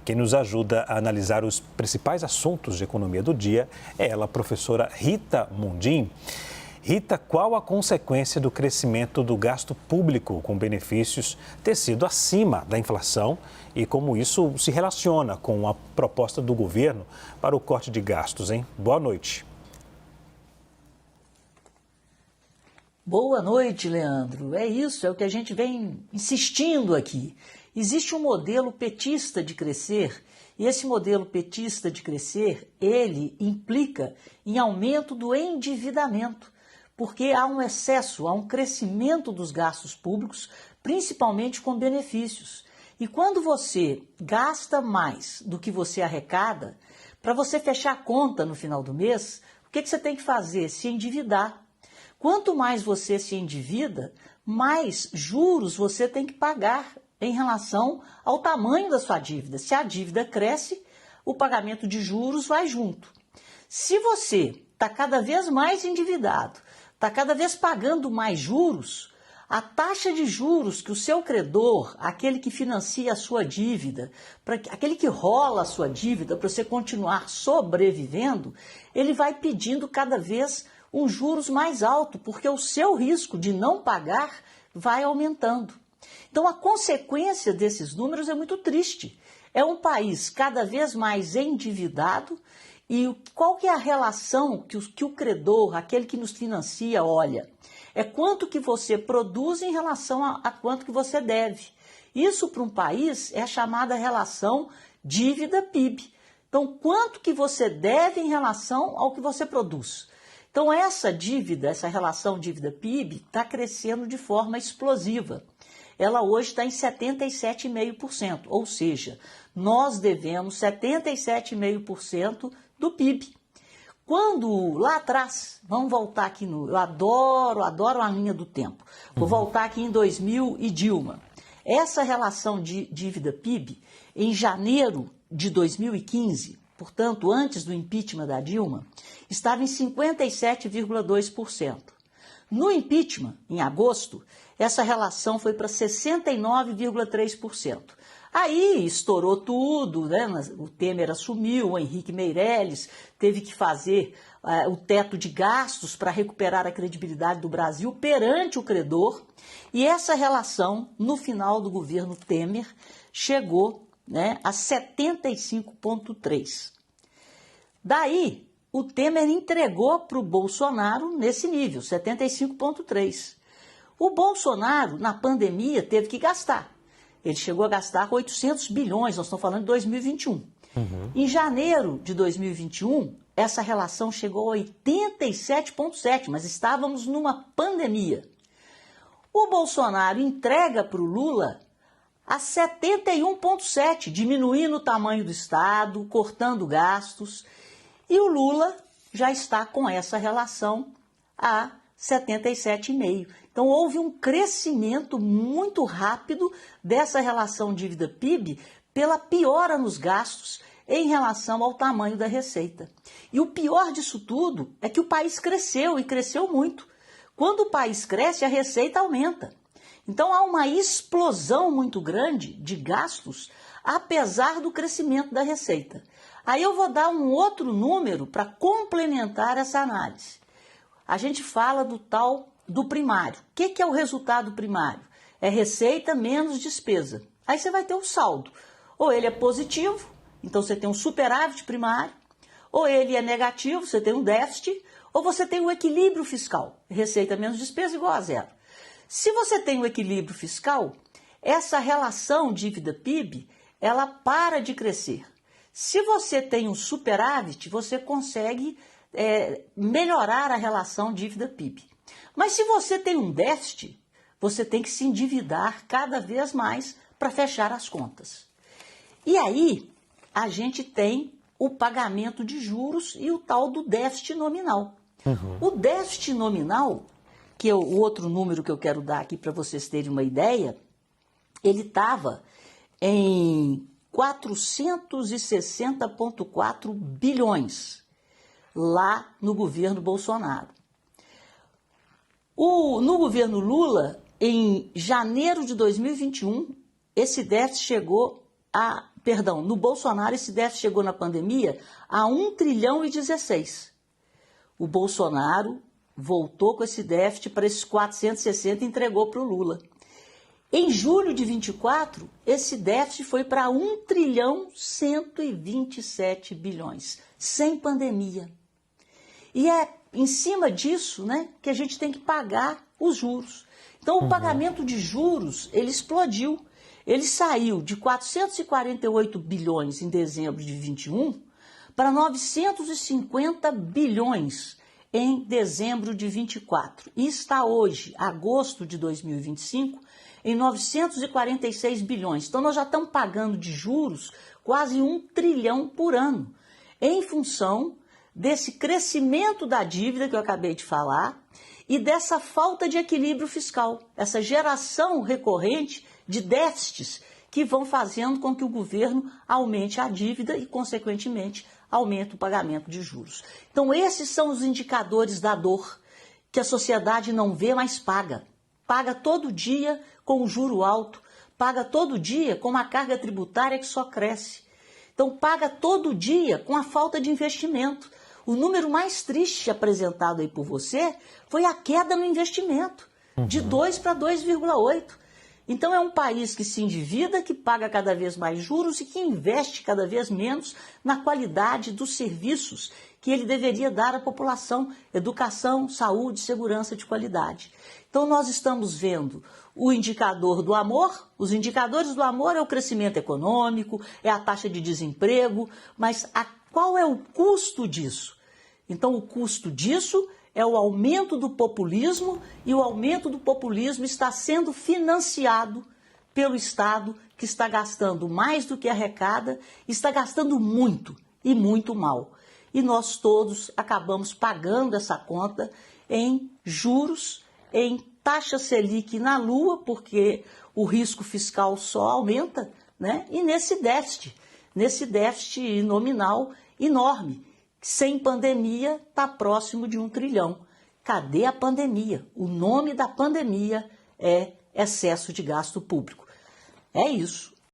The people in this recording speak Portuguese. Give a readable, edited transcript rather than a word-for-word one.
Quem nos ajuda a analisar os principais assuntos de economia do dia é ela, a professora Rita Mundim. Rita, qual a consequência do crescimento do gasto público com benefícios ter sido acima da inflação e como isso se relaciona com a proposta do governo para o corte de gastos, hein? Boa noite. Boa noite, Leandro. É isso, é o que a gente vem insistindo aqui. Existe um modelo petista de crescer e esse modelo petista de crescer, ele implica em aumento do endividamento, porque há um excesso, há um crescimento dos gastos públicos, principalmente com benefícios. E quando você gasta mais do que você arrecada, para você fechar a conta no final do mês, o que você tem que fazer? Se endividar. Quanto mais você se endivida, mais juros você tem que pagar em relação ao tamanho da sua dívida. Se a dívida cresce, o pagamento de juros vai junto. Se você está cada vez mais endividado, está cada vez pagando mais juros, a taxa de juros que o seu credor, aquele que financia a sua dívida, aquele que rola a sua dívida para você continuar sobrevivendo, ele vai pedindo cada vez um juros mais alto, porque o seu risco de não pagar vai aumentando. Então, a consequência desses números é muito triste. É um país cada vez mais endividado e qual que é a relação que o credor, aquele que nos financia, olha? É quanto que você produz em relação a quanto que você deve. Isso para um país é a chamada relação dívida-PIB. Então, quanto que você deve em relação ao que você produz? Então, essa dívida, essa relação dívida-PIB está crescendo de forma explosiva. Ela hoje está em 77,5%, ou seja, nós devemos 77,5% do PIB. Quando, lá atrás, vamos voltar aqui eu adoro a linha do tempo, vou voltar aqui em 2000 e Dilma. Essa relação de dívida-PIB, em janeiro de 2015, portanto, antes do impeachment da Dilma, estava em 57,2%. No impeachment, em agosto, essa relação foi para 69,3%. Aí estourou tudo, né? O Temer assumiu, o Henrique Meirelles teve que fazer o teto de gastos para recuperar a credibilidade do Brasil perante o credor. E essa relação, no final do governo Temer, chegou, né, a 75,3%. Daí, o Temer entregou para o Bolsonaro nesse nível, 75,3%. O Bolsonaro, na pandemia, teve que gastar. Ele chegou a gastar 800 bilhões, nós estamos falando de 2021. Em janeiro de 2021, essa relação chegou a 87,7%, mas estávamos numa pandemia. O Bolsonaro entrega para o Lula a 71,7%, diminuindo o tamanho do Estado, cortando gastos. E o Lula já está com essa relação a 77,5%. Então, houve um crescimento muito rápido dessa relação dívida-PIB pela piora nos gastos em relação ao tamanho da receita. E o pior disso tudo é que o país cresceu e cresceu muito. Quando o país cresce, a receita aumenta. Então, há uma explosão muito grande de gastos, apesar do crescimento da receita. Aí eu vou dar um outro número para complementar essa análise. A gente fala do tal do primário. O que é o resultado primário? É receita menos despesa. Aí você vai ter um saldo. Ou ele é positivo, então você tem um superávit primário, ou ele é negativo, você tem um déficit, ou você tem um equilíbrio fiscal. Receita menos despesa igual a zero. Se você tem um equilíbrio fiscal, essa relação dívida-PIB, ela para de crescer. Se você tem um superávit, você consegue melhorar a relação dívida-PIB. Mas se você tem um déficit, você tem que se endividar cada vez mais para fechar as contas. E aí, a gente tem o pagamento de juros e o tal do déficit nominal. O déficit nominal, que é o outro número que eu quero dar aqui para vocês terem uma ideia, ele estava em 460,4 bilhões lá no governo Bolsonaro. No governo Lula, em janeiro de 2021, esse déficit chegou a Perdão, no Bolsonaro esse déficit chegou na pandemia a 1 trilhão e 16. O Bolsonaro voltou com esse déficit para esses 460 e entregou para o Lula. Em julho de 24, esse déficit foi para 1 trilhão 127 bilhões, sem pandemia. E é em cima disso, né, que a gente tem que pagar os juros. Então, o pagamento de juros, ele explodiu. Ele saiu de 448 bilhões em dezembro de 21 para 950 bilhões em dezembro de 24. E está hoje, agosto de 2025, em 946 bilhões. Então, nós já estamos pagando de juros quase 1 trilhão por ano, em função desse crescimento da dívida que eu acabei de falar e dessa falta de equilíbrio fiscal, essa geração recorrente de déficits que vão fazendo com que o governo aumente a dívida e, consequentemente, aumente o pagamento de juros. Então, esses são os indicadores da dor que a sociedade não vê, mas paga. Paga todo dia com o juro alto, paga todo dia com uma carga tributária que só cresce. Então, paga todo dia com a falta de investimento. O número mais triste apresentado aí por você foi a queda no investimento, de 2 para 2,8. Então é um país que se endivida, que paga cada vez mais juros e que investe cada vez menos na qualidade dos serviços que ele deveria dar à população: educação, saúde, segurança de qualidade. Então nós estamos vendo o indicador do amor. Os indicadores do amor é o crescimento econômico, é a taxa de desemprego, mas qual é o custo disso? Então o custo disso é o aumento do populismo, e o aumento do populismo está sendo financiado pelo Estado, que está gastando mais do que arrecada, está gastando muito e muito mal. E nós todos acabamos pagando essa conta em juros, em taxa Selic na lua, porque o risco fiscal só aumenta, né? E nesse déficit nominal enorme. Sem pandemia, está próximo de 1 trilhão. Cadê a pandemia? O nome da pandemia é excesso de gasto público. É isso.